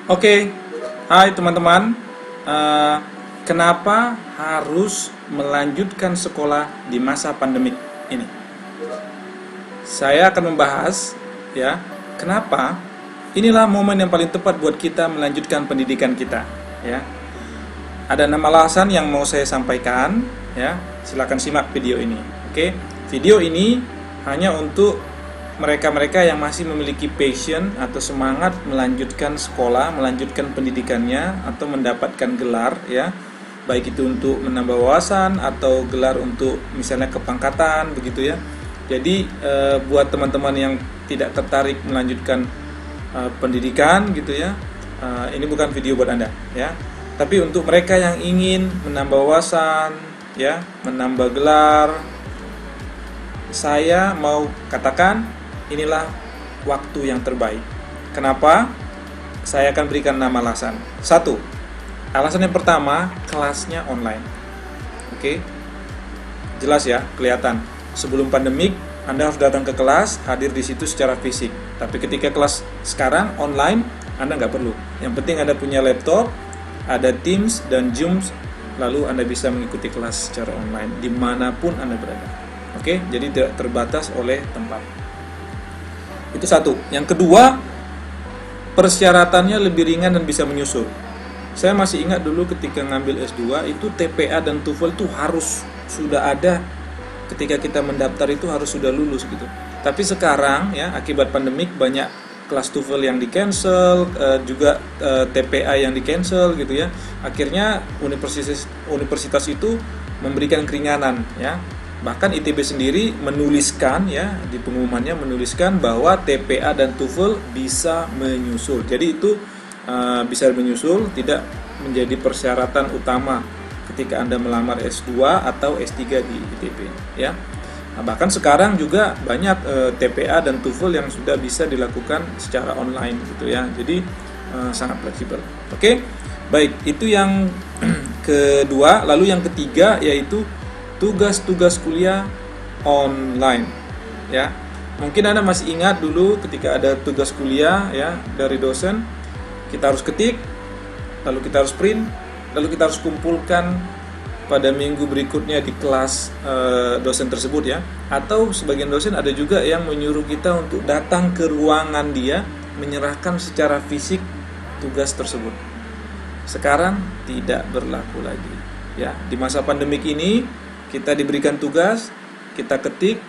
Oke, hai teman-teman. Eh, Kenapa harus melanjutkan sekolah di masa pandemik ini? Saya akan membahas, ya, kenapa inilah momen yang paling tepat buat kita melanjutkan pendidikan kita, ya. Ada 6 alasan yang mau saya sampaikan, ya. Silakan simak video ini. Oke, video ini hanya untuk mereka-mereka yang masih memiliki passion atau semangat melanjutkan sekolah, melanjutkan pendidikannya atau mendapatkan gelar, ya. Baik itu untuk menambah wawasan atau gelar untuk misalnya kepangkatan begitu ya. Jadi buat teman-teman yang tidak tertarik melanjutkan pendidikan gitu ya, ini bukan video buat Anda ya. Tapi untuk mereka yang ingin menambah wawasan ya, menambah gelar, saya mau katakan inilah waktu yang terbaik. Kenapa? Saya akan berikan 6 alasan. 1. Alasan yang pertama, kelasnya online. Oke. Jelas ya, kelihatan. Sebelum pandemik, Anda harus datang ke kelas, hadir di situ secara fisik. Tapi ketika kelas sekarang online, Anda nggak perlu. Yang penting Anda punya laptop, ada Teams dan Zoom, lalu Anda bisa mengikuti kelas secara online dimanapun Anda berada. Oke, jadi tidak terbatas oleh tempat. Itu satu. Yang kedua, persyaratannya lebih ringan dan bisa menyusul. Saya masih ingat dulu ketika ngambil S2 itu TPA dan TOEFL itu harus sudah ada ketika kita mendaftar, itu harus sudah lulus gitu. Tapi sekarang ya akibat pandemik banyak kelas TOEFL yang di-cancel, juga TPA yang di-cancel gitu ya. Akhirnya universitas itu memberikan keringanan ya. Bahkan ITB sendiri menuliskan ya, di pengumumannya menuliskan bahwa TPA dan TOEFL bisa menyusul. Jadi itu bisa menyusul, tidak menjadi persyaratan utama ketika Anda melamar S2 atau S3 di ITB ya. Nah, bahkan sekarang juga banyak TPA dan TOEFL yang sudah bisa dilakukan secara online gitu ya. Jadi sangat fleksibel. Oke. Baik, itu yang kedua. Lalu yang ketiga yaitu tugas-tugas kuliah online ya. Mungkin Anda masih ingat dulu ketika ada tugas kuliah ya dari dosen, kita harus ketik, lalu kita harus print, lalu kita harus kumpulkan pada minggu berikutnya di kelas dosen tersebut ya. Atau sebagian dosen ada juga yang menyuruh kita untuk datang ke ruangan dia, menyerahkan secara fisik tugas tersebut. Sekarang tidak berlaku lagi ya. Di masa pandemik ini kita diberikan tugas, kita ketik,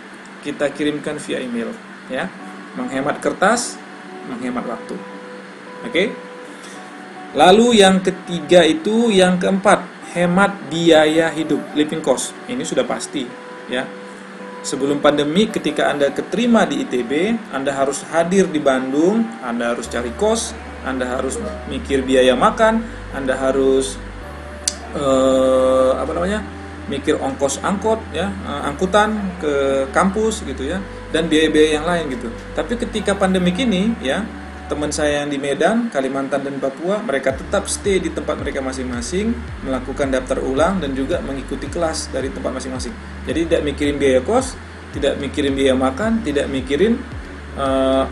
kita kirimkan via email ya. Menghemat kertas, menghemat waktu. Oke? Lalu yang ketiga itu, yang keempat, hemat biaya hidup, living cost. Ini sudah pasti ya. Sebelum pandemi ketika Anda keterima di ITB, Anda harus hadir di Bandung, Anda harus cari kos, Anda harus mikir biaya makan, Anda harus mikir ongkos angkot ya, angkutan ke kampus gitu ya, dan biaya-biaya yang lain gitu. Tapi ketika pandemik ini ya, teman saya yang di Medan, Kalimantan dan Papua, mereka tetap stay di tempat mereka masing-masing, melakukan daftar ulang dan juga mengikuti kelas dari tempat masing-masing. Jadi tidak mikirin biaya kos, tidak mikirin biaya makan, tidak mikirin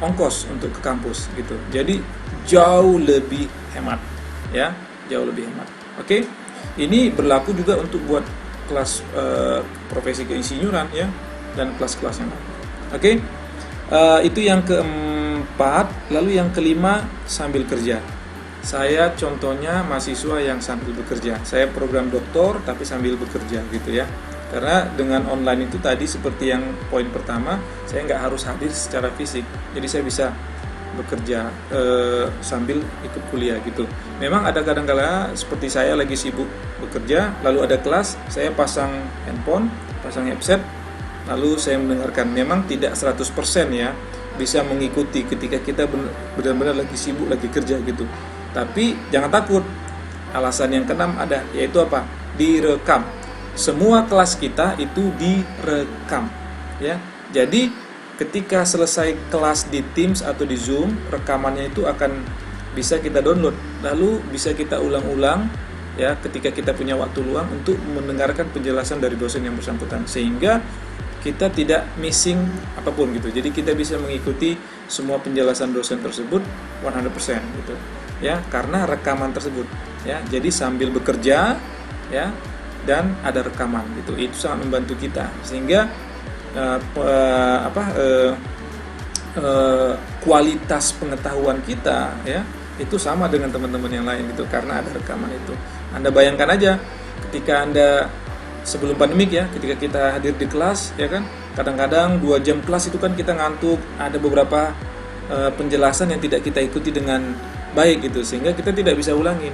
ongkos untuk ke kampus gitu. Jadi jauh lebih hemat ya, jauh lebih hemat. Oke. Ini berlaku juga untuk buat kelas profesi keinsinyuran ya, dan kelas-kelas yang lain. Oke. Itu yang keempat. Lalu yang kelima, sambil kerja. Saya contohnya mahasiswa yang sambil bekerja. Saya program doktor tapi sambil bekerja gitu ya. Karena dengan online itu tadi seperti yang poin pertama, saya nggak harus hadir secara fisik. Jadi saya bisa bekerja sambil ikut kuliah gitu. Memang ada kadang-kala seperti saya lagi sibuk bekerja, lalu ada kelas, saya pasang handphone, pasang headset, lalu saya mendengarkan. Memang tidak 100% ya bisa mengikuti ketika kita benar-benar lagi sibuk, lagi kerja gitu. Tapi jangan takut. Alasan yang keenam ada, yaitu apa? Direkam. Semua kelas kita itu direkam ya. Jadi ketika selesai kelas di Teams atau di Zoom, rekamannya itu akan bisa kita download, lalu bisa kita ulang-ulang ya ketika kita punya waktu luang untuk mendengarkan penjelasan dari dosen yang bersangkutan, sehingga kita tidak missing apapun gitu. Jadi kita bisa mengikuti semua penjelasan dosen tersebut 100% gitu. ya, karena rekaman tersebut, ya. Jadi sambil bekerja, ya, dan ada rekaman gitu, itu sangat membantu kita sehingga kualitas pengetahuan kita, ya, itu sama dengan teman-teman yang lain gitu karena ada rekaman itu. Anda bayangkan aja ketika Anda sebelum pandemik, ya, ketika kita hadir di kelas, ya kan, kadang-kadang 2 jam kelas itu kan kita ngantuk, ada beberapa penjelasan yang tidak kita ikuti dengan baik gitu sehingga kita tidak bisa ulangin.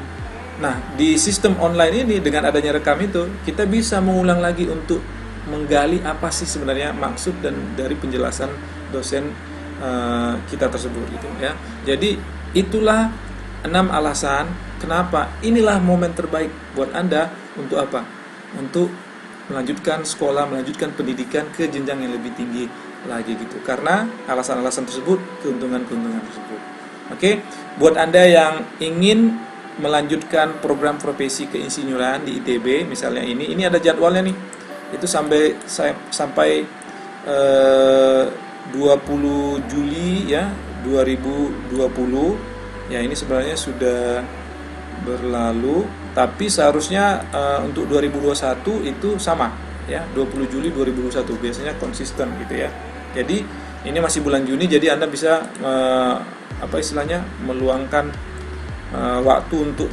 Nah, di sistem online ini dengan adanya rekam itu kita bisa mengulang lagi untuk menggali apa sih sebenarnya maksud dan dari penjelasan dosen kita tersebut gitu, ya. Jadi itulah 6 alasan kenapa inilah momen terbaik buat Anda untuk apa? Untuk melanjutkan sekolah, melanjutkan pendidikan ke jenjang yang lebih tinggi lagi gitu. Karena alasan-alasan tersebut, keuntungan-keuntungan tersebut. Oke, buat Anda yang ingin melanjutkan program profesi keinsinyuran di ITB misalnya ini ada jadwalnya nih. Itu sampai 20 Juli ya 2020. Ya, ini sebenarnya sudah berlalu, tapi seharusnya untuk 2021 itu sama ya, 20 Juli 2021 biasanya konsisten gitu ya. Jadi ini masih bulan Juni, jadi Anda bisa meluangkan waktu untuk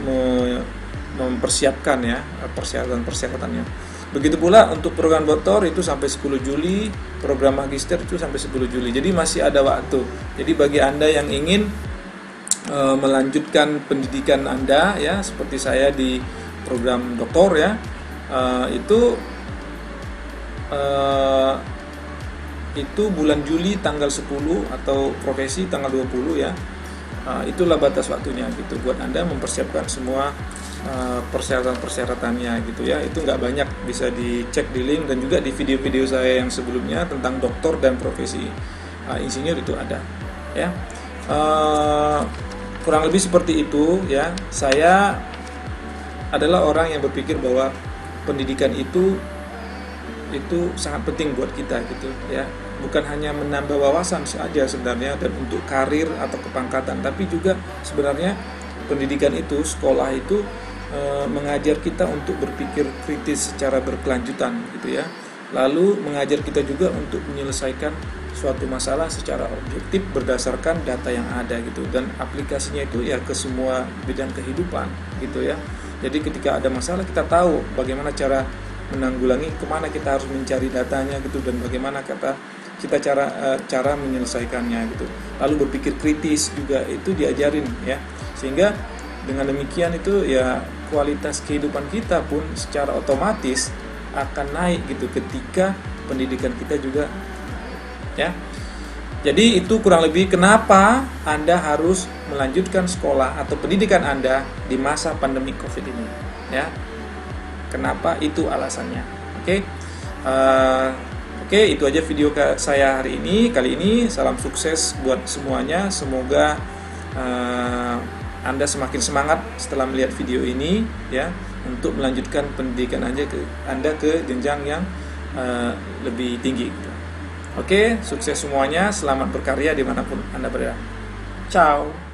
mempersiapkan ya persyaratan-persyaratannya. Begitu pula untuk program doktor itu sampai 10 Juli, program magister itu sampai 10 Juli. Jadi masih ada waktu. Jadi bagi Anda yang ingin melanjutkan pendidikan Anda ya, seperti saya di program doktor ya, itu bulan Juli tanggal 10 atau profesi tanggal 20 ya. Itulah batas waktunya gitu buat Anda mempersiapkan semua persyaratan-persyaratannya gitu ya. Itu nggak banyak, bisa dicek di link dan juga di video-video saya yang sebelumnya tentang doktor dan profesi insinyur itu ada ya. Kurang lebih seperti itu ya. Saya adalah orang yang berpikir bahwa pendidikan itu sangat penting buat kita gitu ya. Bukan hanya menambah wawasan saja sebenarnya dan untuk karir atau kepangkatan, tapi juga sebenarnya pendidikan itu, sekolah itu mengajar kita untuk berpikir kritis secara berkelanjutan gitu ya. Lalu mengajar kita juga untuk menyelesaikan suatu masalah secara objektif berdasarkan data yang ada gitu, dan aplikasinya itu ya ke semua bidang kehidupan gitu ya. Jadi ketika ada masalah kita tahu bagaimana cara menanggulangi, kemana kita harus mencari datanya gitu, dan bagaimana kita cara menyelesaikannya gitu. Lalu berpikir kritis juga itu diajarin ya, sehingga dengan demikian itu ya kualitas kehidupan kita pun secara otomatis akan naik gitu ketika pendidikan kita juga ya. Jadi itu kurang lebih kenapa Anda harus melanjutkan sekolah atau pendidikan Anda di masa pandemi COVID ini ya. Kenapa, itu alasannya. Oke, itu aja video saya hari ini. Kali ini salam sukses buat semuanya. Semoga Anda semakin semangat setelah melihat video ini ya, untuk melanjutkan pendidikan Anda ke jenjang yang lebih tinggi. Oke, sukses semuanya. Selamat berkarya dimanapun Anda berada. Ciao.